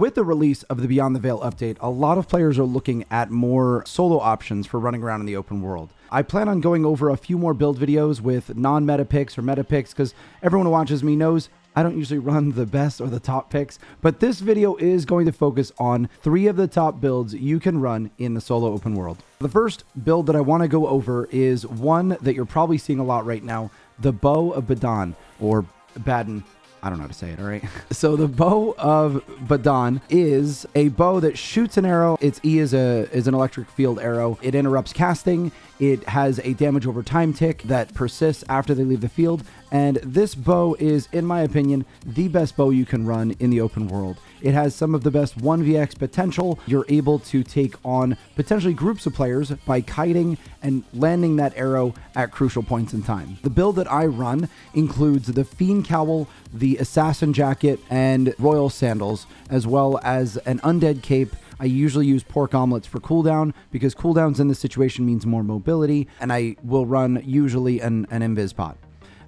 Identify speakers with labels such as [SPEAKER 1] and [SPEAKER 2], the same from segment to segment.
[SPEAKER 1] With the release of the Beyond the Veil update, a lot of players are looking at more solo options for running around in the open world. I plan on going over a few more build videos with non-meta picks or meta picks because everyone who watches me knows I don't usually run the best or the top picks, but this video is going to focus on 3 of the top builds you can run in the solo open world. The first build that I want to go over is one that you're probably seeing a lot right now, the Bow of Badon, or Badon. I don't know how to say it, all right? So the Bow of Badon is a bow that shoots an arrow. Its E is an electric field arrow. It interrupts casting. It has a damage over time tick that persists after they leave the field. And this bow is, in my opinion, the best bow you can run in the open world. It has some of the best 1vx potential. You're able to take on potentially groups of players by kiting and landing that arrow at crucial points in time. The build that I run includes the Fiend Cowl, the Assassin Jacket, and Royal Sandals, as well as an Undead Cape. I usually use pork omelets for cooldown because cooldowns in this situation means more mobility, and I will run usually an invis pot.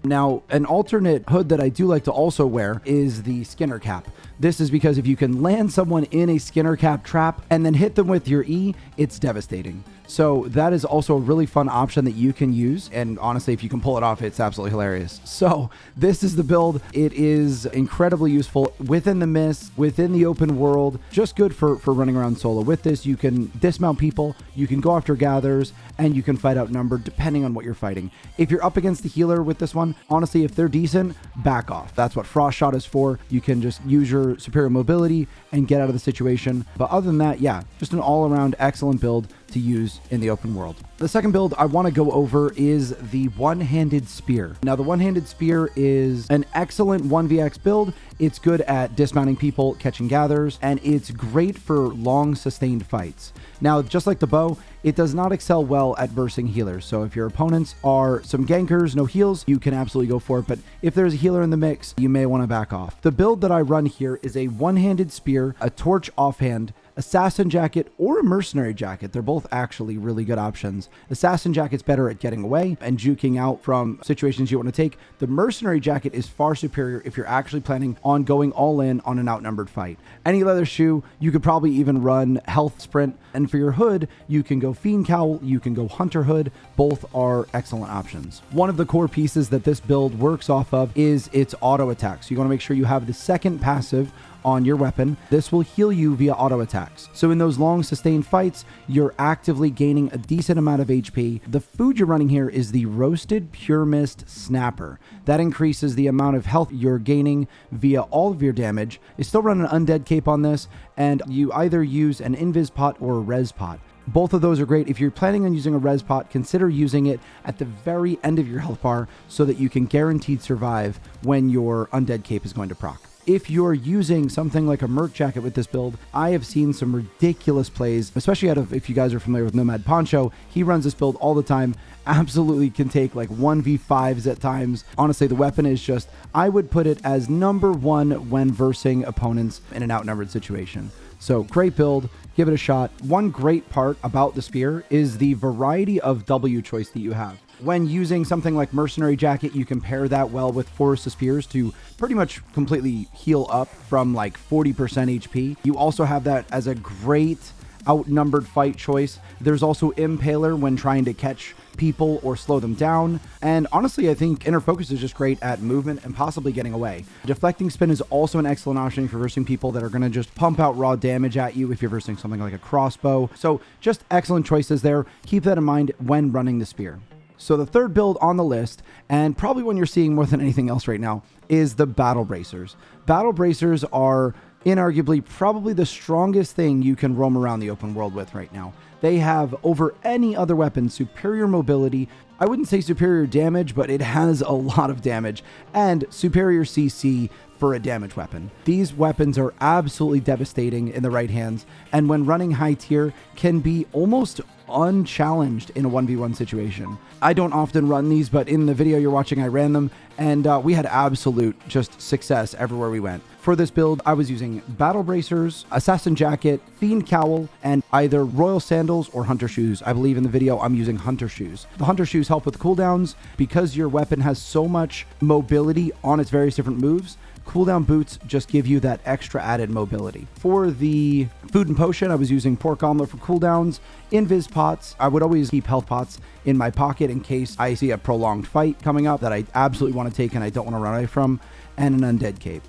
[SPEAKER 1] Now, an alternate hood that I do like to also wear is the Skinner Cap. This is because if you can land someone in a Skinner Cap trap and then hit them with your E, it's devastating. So that is also a really fun option that you can use. And honestly, if you can pull it off, it's absolutely hilarious. So this is the build. It is incredibly useful within the mist, within the open world, just good for running around solo. With this, you can dismount people, you can go after gatherers, and you can fight outnumbered depending on what you're fighting. If you're up against the healer with this one, honestly, if they're decent, back off. That's what Frost Shot is for. You can just use your superior mobility and get out of the situation. But other than that, yeah, just an all-around excellent build to use in the open world. The second build I want to go over is the One-Handed Spear. Now, the One-Handed Spear is an excellent 1vx build. It's good at dismounting people, catching gatherers, and it's great for long sustained fights. Now, just like the bow, it does not excel well at versing healers. So if your opponents are some gankers, no heals, you can absolutely go for it. But if there's a healer in the mix, you may want to back off. The build that I run here is a One-Handed Spear, a Torch Offhand, Assassin Jacket, or a Mercenary Jacket. They're both actually really good options. Assassin Jacket's better at getting away and juking out from situations you want to take. The Mercenary Jacket is far superior if you're actually planning on going all in on an outnumbered fight. Any leather shoe, you could probably even run Health Sprint. And for your hood, you can go Fiend Cowl, you can go Hunter Hood. Both are excellent options. One of the core pieces that this build works off of is its auto attack. So you want to make sure you have the second passive on your weapon. This will heal you via auto attacks. So in those long sustained fights, you're actively gaining a decent amount of HP. The food you're running here is the Roasted Pure Mist Snapper. That increases the amount of health you're gaining via all of your damage. You still run an Undead Cape on this, and you either use an Invis Pot or a Res Pot. Both of those are great. If you're planning on using a Res Pot, consider using it at the very end of your health bar so that you can guaranteed survive when your Undead Cape is going to proc. If you're using something like a Merc Jacket with this build, I have seen some ridiculous plays, especially out of, if you guys are familiar with Nomad Poncho, he runs this build all the time, absolutely can take like 1v5s at times. Honestly, the weapon is just, I would put it as number 1 when versing opponents in an outnumbered situation. So great build, give it a shot. One great part about the spear is the variety of W choice that you have. When using something like Mercenary Jacket, you can pair that well with Forest of Spears to pretty much completely heal up from like 40% HP. You also have that as a great outnumbered fight choice. There's also Impaler when trying to catch people or slow them down. And honestly, I think Inner Focus is just great at movement and possibly getting away. Deflecting Spin is also an excellent option for versing people that are going to just pump out raw damage at you if you're versing something like a crossbow. So just excellent choices there. Keep that in mind when running the spear. So the third build on the list, and probably one you're seeing more than anything else right now, is the Battle Bracers. Battle Bracers are inarguably probably the strongest thing you can roam around the open world with right now. They have, over any other weapon, superior mobility. I wouldn't say superior damage, but it has a lot of damage, and superior CC for a damage weapon. These weapons are absolutely devastating in the right hands, and when running high tier, can be almost unchallenged in a 1v1 situation. I don't often run these, but in the video you're watching, I ran them, and we had absolute just success everywhere we went. For this build, I was using Battle Bracers, Assassin Jacket, Fiend Cowl, and either Royal Sandals or Hunter Shoes. I believe in the video I'm using Hunter Shoes. The Hunter Shoes help with cooldowns because your weapon has so much mobility on its various different moves. Cooldown boots just give you that extra added mobility. For the food and potion, I was using pork omelet for cooldowns. Invis pots, I would always keep health pots in my pocket in case I see a prolonged fight coming up that I absolutely want to take and I don't want to run away from, and an undead cape.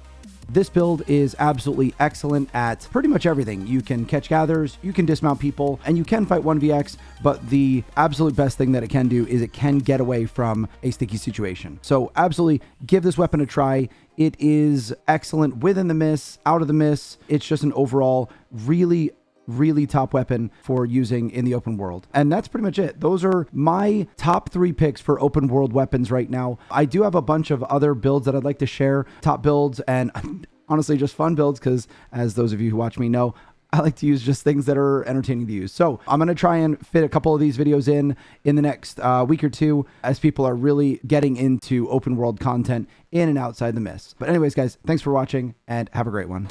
[SPEAKER 1] This build is absolutely excellent at pretty much everything. You can catch gathers, you can dismount people, and you can fight 1vx, but the absolute best thing that it can do is it can get away from a sticky situation. So absolutely give this weapon a try. It is excellent within the miss, out of the miss. It's just an overall really top weapon for using in the open world. And that's pretty much it. Those are my top 3 picks for open world weapons right now. I do have a bunch of other builds that I'd like to share, top builds, and honestly just fun builds, because as those of you who watch me know, I like to use just things that are entertaining to use. So I'm going to try and fit a couple of these videos in the next week or two, as people are really getting into open world content in and outside the miss. But anyways, guys, thanks for watching and have a great one.